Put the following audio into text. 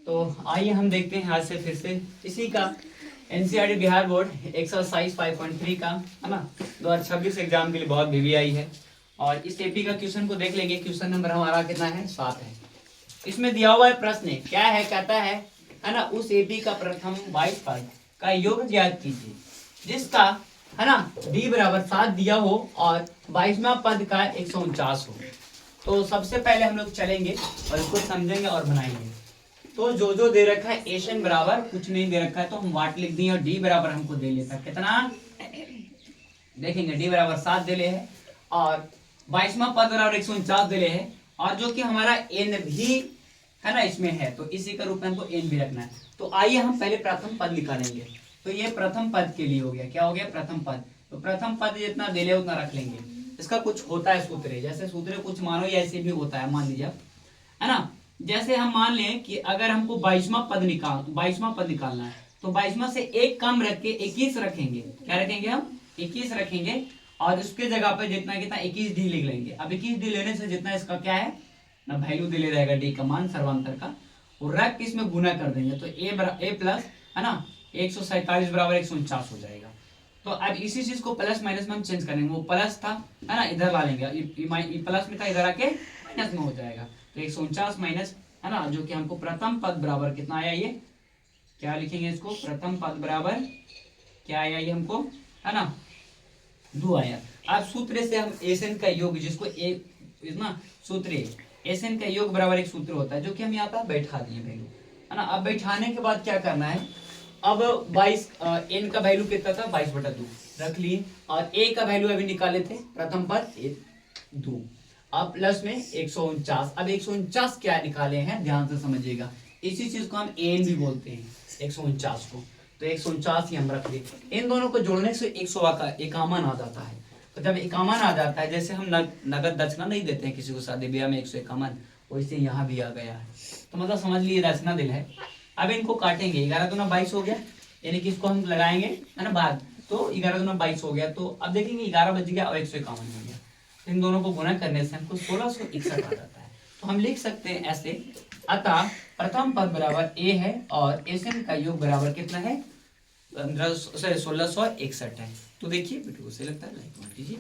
तो आइए हम देखते हैं आज से फिर से इसी का एनसीईआरटी बिहार बोर्ड एक्सरसाइज 5.3 का, है ना, 2026 एग्जाम के लिए बहुत वीवीआई है। और इस एपी का क्वेश्चन को देख लेंगे। क्वेश्चन नंबर हमारा कितना है? 7 है। इसमें दिया हुआ है प्रश्न क्या है, कहता है ना, उस एपी का प्रथम 22 पद का योग ज्ञात कीजिए जिसका, है ना, डी बराबर 7 दिया हो और 22वां पद का 149 हो। तो सबसे पहले हम लोग चलेंगे और इसको समझेंगे और बनाएंगे। तो जो दे रखा है एशन बराबर कुछ नहीं दे रखा है तो हम वाट लिख दिए और डी बराबर हमको दे लेता है कितना, देखेंगे डी बराबर 7 दे ले है और 22वां पद बराबर 149 दे ले है और जो कि हमारा एन भी, है ना, इसमें है तो इसी का रूप में हमको एन भी रखना है। तो आइए हम पहले प्रथम पद निकालेंगे। तो ये प्रथम पद के लिए हो गया, क्या हो गया? प्रथम पद। तो प्रथम पद जितना दे ले उतना रख लेंगे। इसका कुछ होता है सूत्र, जैसे सूत्र कुछ मानो या ऐसे भी होता है, मान लीजिए, है ना। जैसे हम मान लें कि अगर हमको 22वां पद निकालना है तो 22वां से एक कम रख के 21 रखेंगे। क्या रखेंगे? हम 21 रखेंगे और उसके जगह पे जितना कितना 21 डी लिख लेंगे। अब 21 डी लेने से जितना इसका क्या है ना, वैल्यू दे ले रहेगा डी का मान सर्वांतर का, और रख के इसमें गुना कर देंगे तो ए प्लस, है ना, 147 बराबर 149 हो जाएगा। तो अब इसी चीज को प्लस माइनस में हम चेंज करेंगे। वो प्लस था, है ना, इधर ला लेंगे, प्लस में था इधर आके माइनस में हो जाएगा। तो 149 माइनस, है ना, जो कि हमको प्रथम पद बराबर कितना आया, ये क्या लिखेंगे इसको? प्रथम पद बराबर क्या आया ये हमको, है ना, 2 आया। अब सूत्र से हम एसएन का योग, जिसको इतना सूत्र एसएन का योग बराबर एक सूत्र होता है जो कि हम यहाँ पर बैठा दिए वैल्यू, है ना। अब बैठाने के बाद क्या करना है, अब 22 एन का वैल्यू कितना था? 22/2 रख लिए और ए का वैल्यू अभी निकाले थे प्रथम पद 2, अब प्लस में 149। अब 149 क्या निकाले हैं, ध्यान से समझिएगा। इसी चीज को हम एन भी बोलते हैं 149 को। तो 149 ही हम रख दें। इन दोनों को जोड़ने से 151 आ जाता है। तो जब 51 आ जाता है, जैसे हम नगद दक्षिणा नहीं देते हैं किसी को शादी ब्याह में 151, वैसे यहाँ भी आ गया है। तो मतलब समझ लिए दक्षिणा दिल है। अब इनको काटेंगे, 11 दूना 22 हो गया, यानी कि इसको हम लगाएंगे, है ना, बाद, तो 11 दूना 22 हो गया। तो अब देखेंगे 11 बच गया और 151 हो गया। इन दोनों को गुना करने से हमको 1661 आ जाता है। तो हम लिख सकते हैं ऐसे, अतः प्रथम पद बराबर ए है और एसएन का योग बराबर कितना है? 1661 है। तो देखिए बेटू, उसे लगता है लाइक कीजिए।